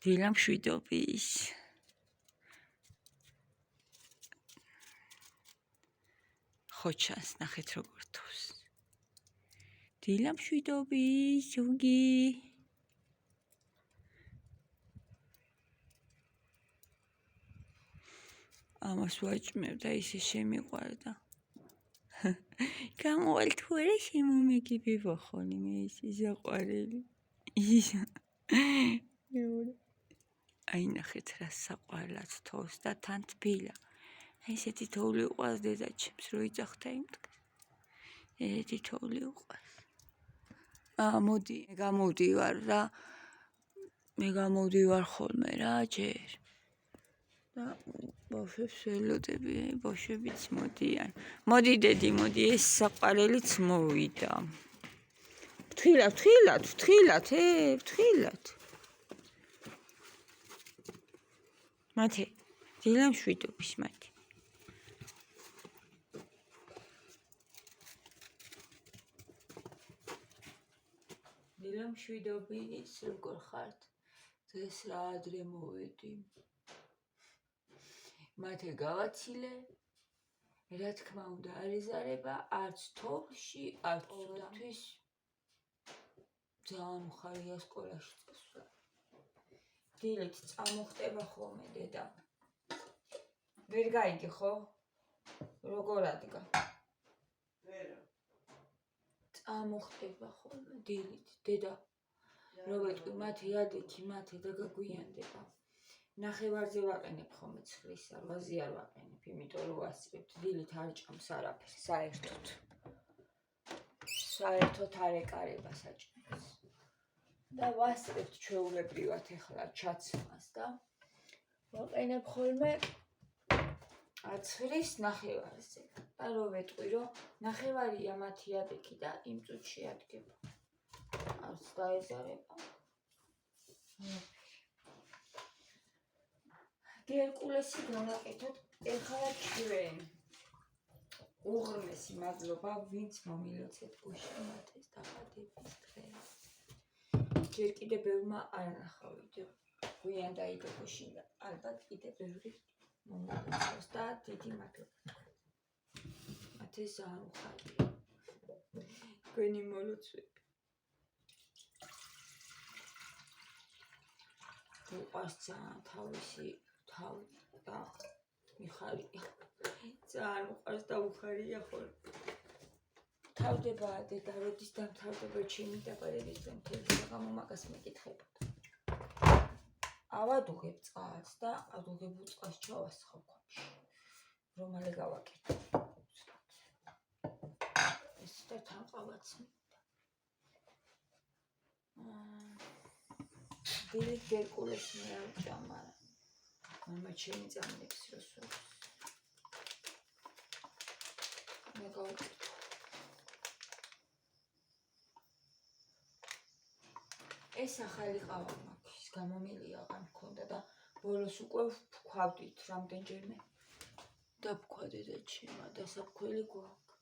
დილა მშვიდობის. ხოჩას ნახეთ როგორ თავს. დილა მშვიდობის, ზუგი. ამას ვაჭმევ და ისე შემიყვარდა. გამოვალ თუ არა შემომეგები ვახონი მე ისე საყვარელი. აი ნახეთ რა საყვარლად თავს და თან თბილა. ესეთი თოვლი უყვარს დედაჩემს რო იძახდა იმ დღეს. ესეთი თოვლი უყვარს. მოდი მე გამოვდივარ ხოლმე რა ჯერ. და ბავშვებს ველოდები, ბავშვებიც მოდიან. მოდი დედი, მოდი ეს საყვარელიც მოვიდა. ვთვილად. მათე, დილა მშვიდობის მათე. დილა მშვიდობის, როგორ ხართ? დღეს რა ადრე მოვედი. მათე გავაცილე, რა თქმა უნდა არ ეზარება, არც თოვლში, არც ყოველთვის. ძალიან მხარია სკოლაში წასვლა. დილით წამოხტება ხოლმე დედა. ვერ გაიგე ხო? როგორ ადგა? ვერა. წამოხტება ხოლმე დილით დედა. რო ვეტყვი მათე ადექი მათე და გაგვიანდება. ნახევარზე ვაყენებ ხოლმე ცხვრის, 8-ზე არ ვაყენებ, იმიტომ რომ ვასწრებთ დილით არ ჭამს არაფერს საერთოდ არ ეკარება საჭმელს. და ვასწრებთ ჩვეულებრივად ეხლა ჩაცმას და ვაყენებ ხოლმე ცხვრის ნახევარზე. და რო ვეტყვი რომ ნახევარია მათი ადექი და იმ წუთში ადგება. არც დაეზარება. გერკულესი განაკეთოთ ეხლა ჩვენ. უღრმესი მადლობა ვინც მომილოცეთ გუშინ მათეს დაბადების დღეს. ჯერ კიდე ბევრმა არ ნახა ვიდეო. გვიან დაიდო გუშინ და ალბათ კიდე ბევრი მომილოცოს და დიდი მადლობა. მათეს ძალიან უხარია. თქვენი მოლოცვები. უყვარს ძალიან თავისი თავი და მიხარია. ძალიან უყვარს და უხარია ხოლმე. თავდება დედა, როდის დამთავრდება ჩემი დაბადების დღე მთელი საღამო მაგას მეკითხებოდა. ავადუღებ წყალს და ავადუღებულ წყალს ჩავასხავ ქვაში. რომ მალე გავაკეთო. ეს და თანყავაც მინდა. დილით გერკულეს მე არ ვჭამ, მაგრამ მამა ჩემი წამლებს როსვებს. მე გავაკეთო. ეს ახალი ყავა მაქვს, გამომილი აღარ მქონდა და ბოლოს უკვე ვქვავდით რამდენჯერმე. დავქვა დედაჩემა და საფქველი გვაქვს.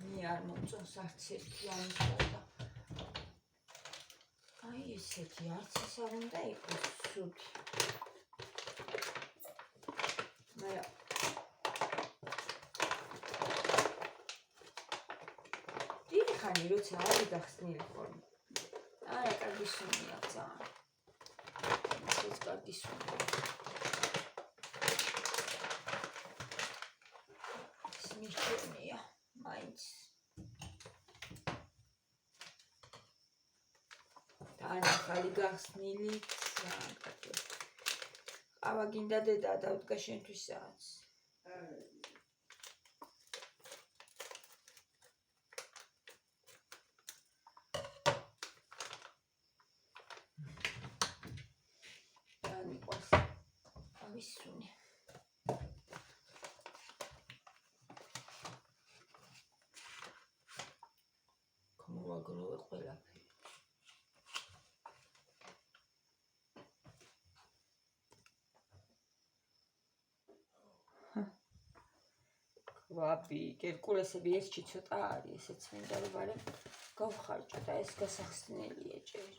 მე არ მომწონს არც ერთი ამისა და აი ესეთი არც ის არ უნდა იყოს სუდი. მაგრამ ხანი როცა არის გახსნილი ხოლმე. არა, კარგი სუნია ძალიან. ეს კარგი სუნია. ეს მიჩვენია, მაინც. თან ახალი გახსნილი ძალიან კარგი. ყავა გინდა დედა, დავდგა შენთვისაც. ვისუნე. მოვაგროვე ყველაფერი. ვაბი, გერკულესები ერთში ცოტა არის, ესეც მინდა რომ ვარე. გავხარჯო და ეს გასახსნელია ჯერ.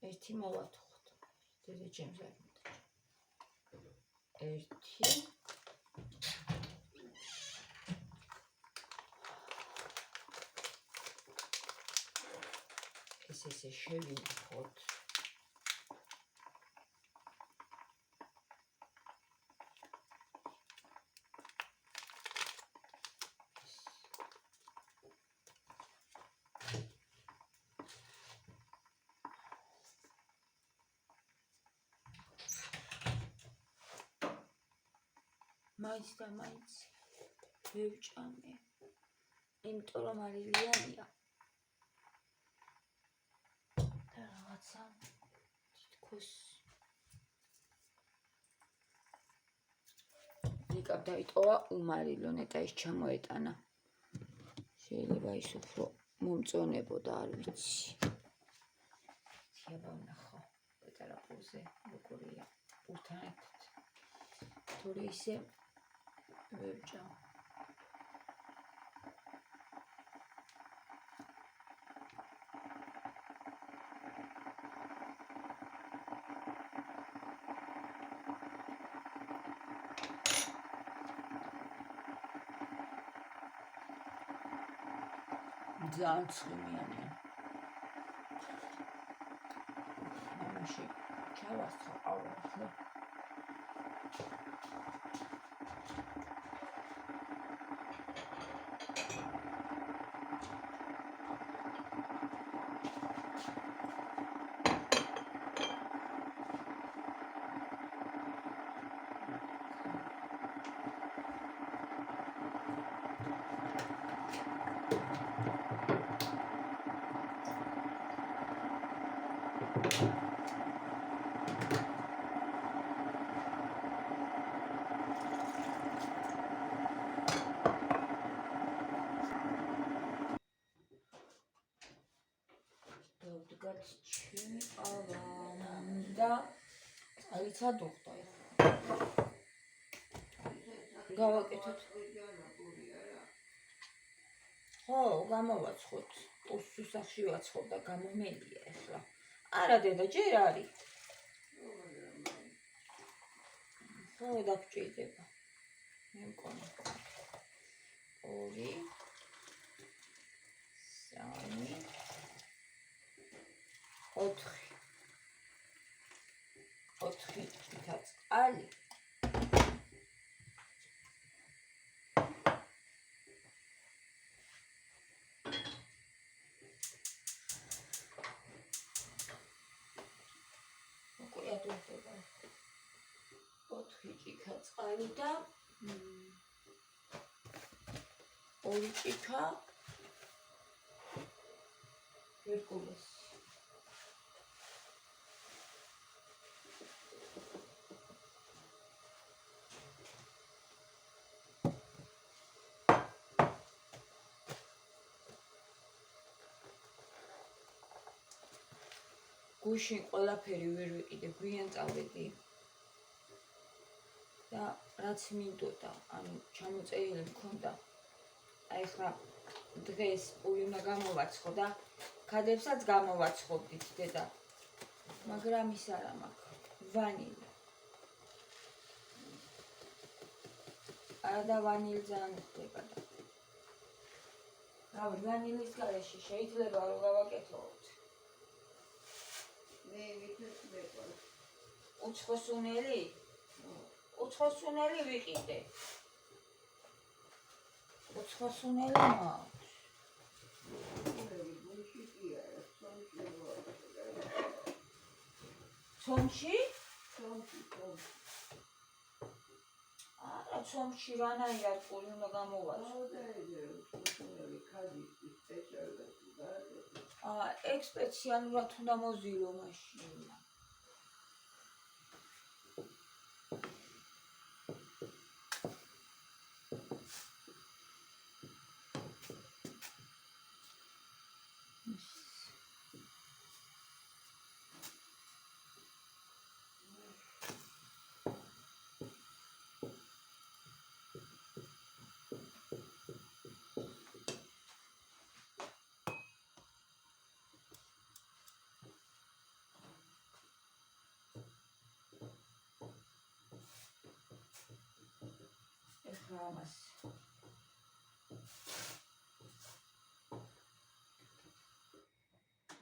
ერთი მოვათხოვთ. დედა ჩემს არ მითხრა. ერთი ესე შევინახოთ. მაინც და მაინც ვევჭამე, იმიტომ რომ არილიანია და რაღაცა თითქოს ნიკამ დაიტოვა უმარილო, ნეტა ის ჩამოეტანა. შეიძლება ის უფრო მომწონებოდა, არ ვიცი. შეიძლება ვნახო პატარა პუზე როგორია ურთან ერთად. თორე ისე ვევჭამ. ძალიან ცხიმიანია. მამაში ჩავასხა ყავასხო. დავდგათ ჩემი ყავა და წაიცა დუხტა. გავაკეთოთ. ხო, გამოვაცხოთ. უსუსახში ვაცხობ და გამომელია ახლა. არა დედა, ჯერ არის. ხო, დაგჭირდება. მე მგონი. 2 3 4 წყალი. უკვე ატვირდება. 4 ჭიქა წყალი და 2 ჭიქა ჰერკულესი. გუშინ ყველაფერი ვერ ვიყიდე, გვიან წავედი და რაც მინდოდა, ანუ ჩამოწერილი მქონდა. აი ხა დღეს პული უნდა გამოვაცხო და ქადებსაც გამოვაცხობდით დედა. მაგრამ ის არა მაქვს. ვანილი. არა და ვანილი ძალიან ხდება და. რავი, ვანილის გარეშე შეიძლება რომ გავაკეთოთ. უცხოსუნელი? უცხოსუნელი ვიყიდე. უცხოსუნელი მაქვს. ცომში? არა, კაცომში რანაირად პური უნდა გამოვაწყო. ეგ სპეციალურად უნდა მოზირო მაშინ. Ramaz.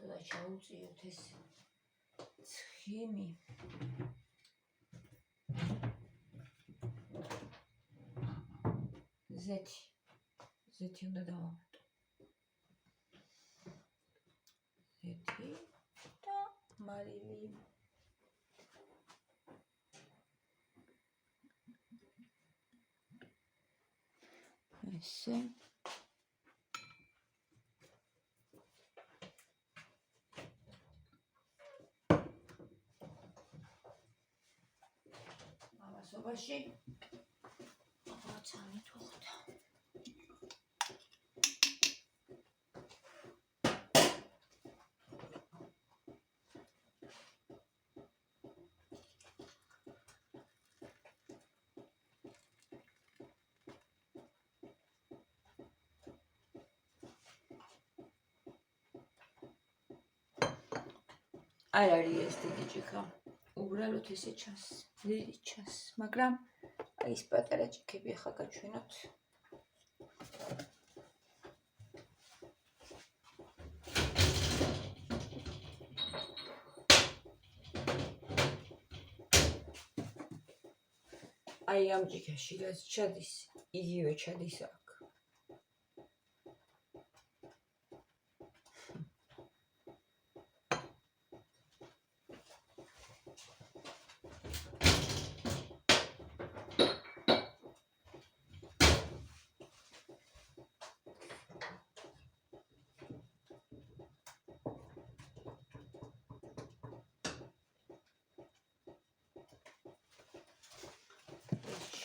და ჩაუწიოთ ეს ცხიმი. ზეთი უნდა დავამატო. ზეთი და მარილი. ესე ამასობაში რაღაცა მითხოვდა. არ არის ეს დიდი ჭიქა. უბრალოდ ესე ჩანს, დიდი ჩანს, მაგრამ აი ეს პატარა ჭიქები ახლა გაჩვენოთ. აი ამ ჭიქაში რაც ჩადის, იგივე ჩადის აქ.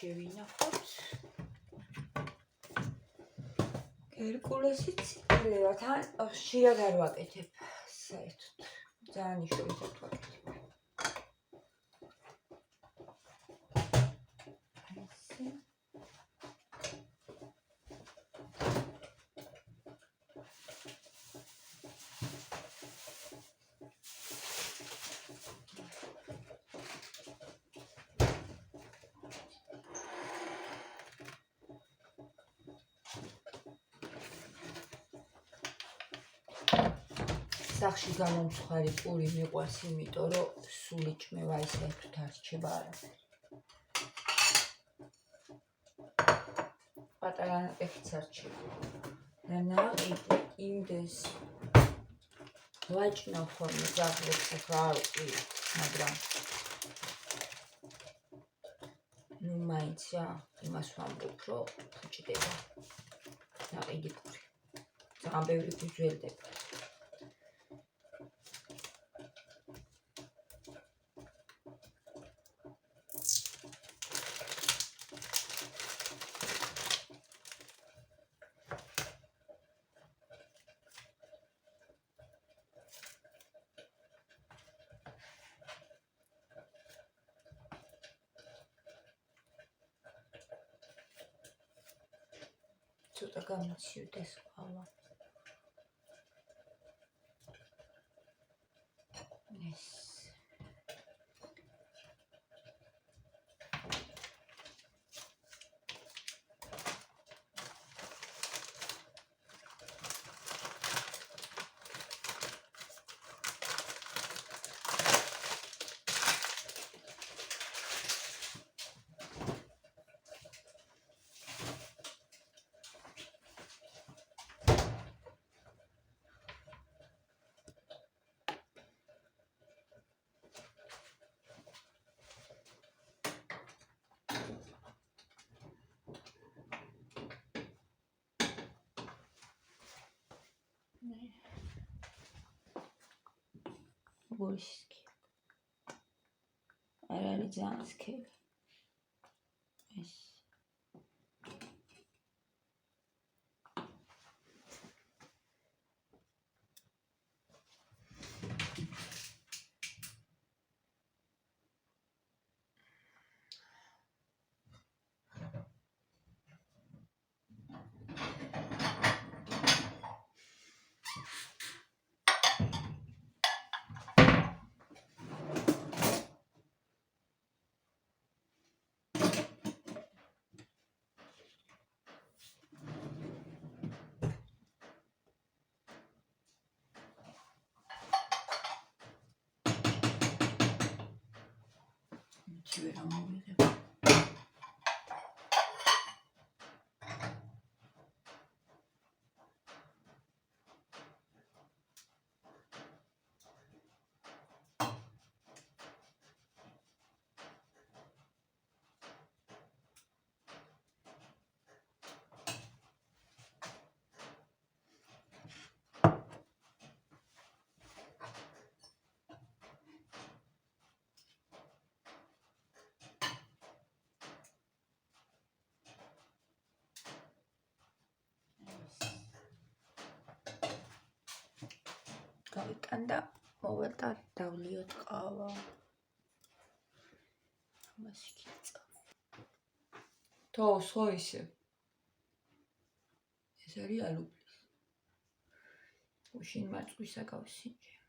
შევინახოთ. ჰერკულესიც ელევათ, ან ხშირად არ ვაკეთებ საერთოდ. ძალიან იშვიათად ვაკეთებ. ესე. სახში გამომცხარი პური მიყვარს, იმიტომ რომ სული ჭმევა ისეთით არ რჩება არაფერი. პატარა ნაყეხიც არ რჩება. და ნაყიდი იმდეს ვაჭნავ ხოლმე ზაღლებს ახლა არ ვყივით, მაგრამ ნუ მაინც რა იმას ვამბობ, რომ ჭდება ნაყიდი პური. ძალიან ბევრი გუძველდება. ცოტა გამიცივდეს ყავა. ეს ბოლშისკი. არ არის ძალიან სქელი. ეს. Чего там увидел? გავიტანდა მოვალდა დავლიოთ ყავა. ამაში კიცა. თოს ხო ისე. ეს არის ალუბლის. უშინ მაწვისა გავსინჯე.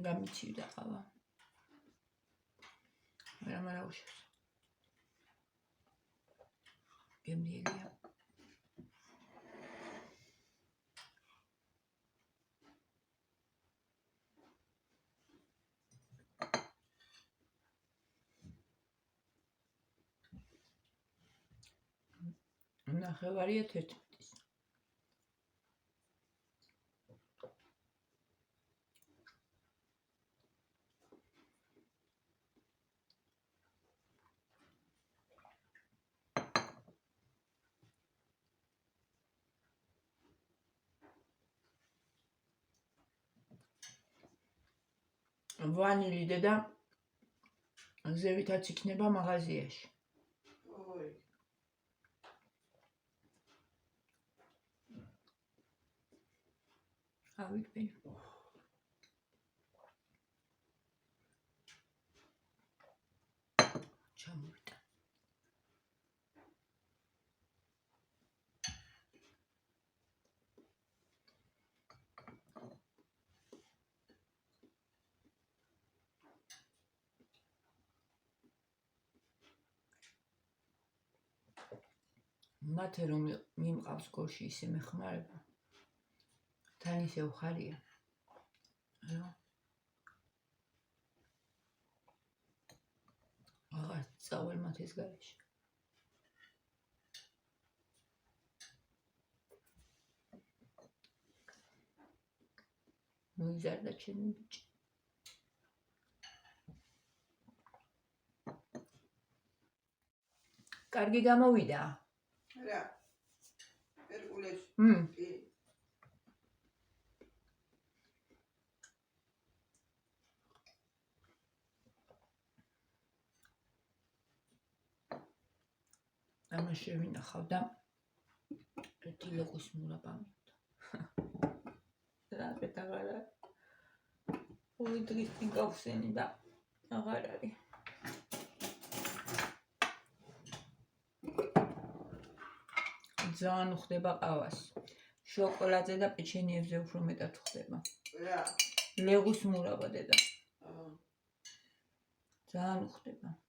გამიჩივდა ყავა. მერა უშავს. გემდიელია. ნახევარია 11. ვანილი დედა ზევითაც იქნება მაღაზიაში. ოი. ავიგბენ. ჩამოვიდა. მათე რომ მიმყავს გორში ისე მეხმარება. თან ისე უხარია. რა? აღარ წავალ მათეს გარეშე. მოიზარდა ჩემი ბიჭი. კარგი გამოვიდა. რა. ერკულეს. კი. ამას შევინახავ და ერთი ლოყის მურაბა მივდა. რა პეტაღარა. ორი დღის წინ გავხსენი და აღარ არის. ძალიან უხდება ყავას. შოკოლადზე და პეჩენიებზე უფრო მეტად უხდება. რა. ლეღუს მურაბა დედა. ძალიან უხდება.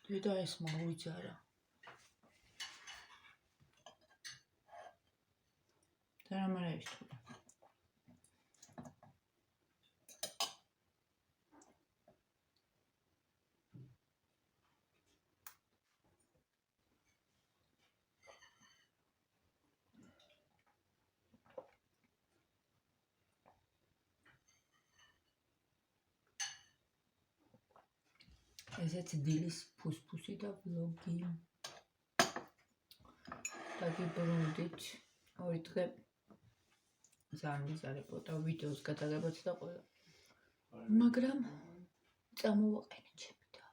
დედა ეს მოიძარა. და რა მარა ის თუ. ესეც დილის ფუსფუსი და ვლოგი. დაგიბრუნდით 2 დღე ზარმიზარებოდა ვიდეოს გადაღებაც და ყველა. მაგრამ წამოვაყენე ჩემი და.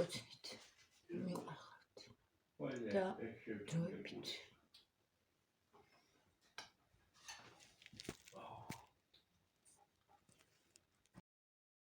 კოცნით. მიყვარხართ. და დროებით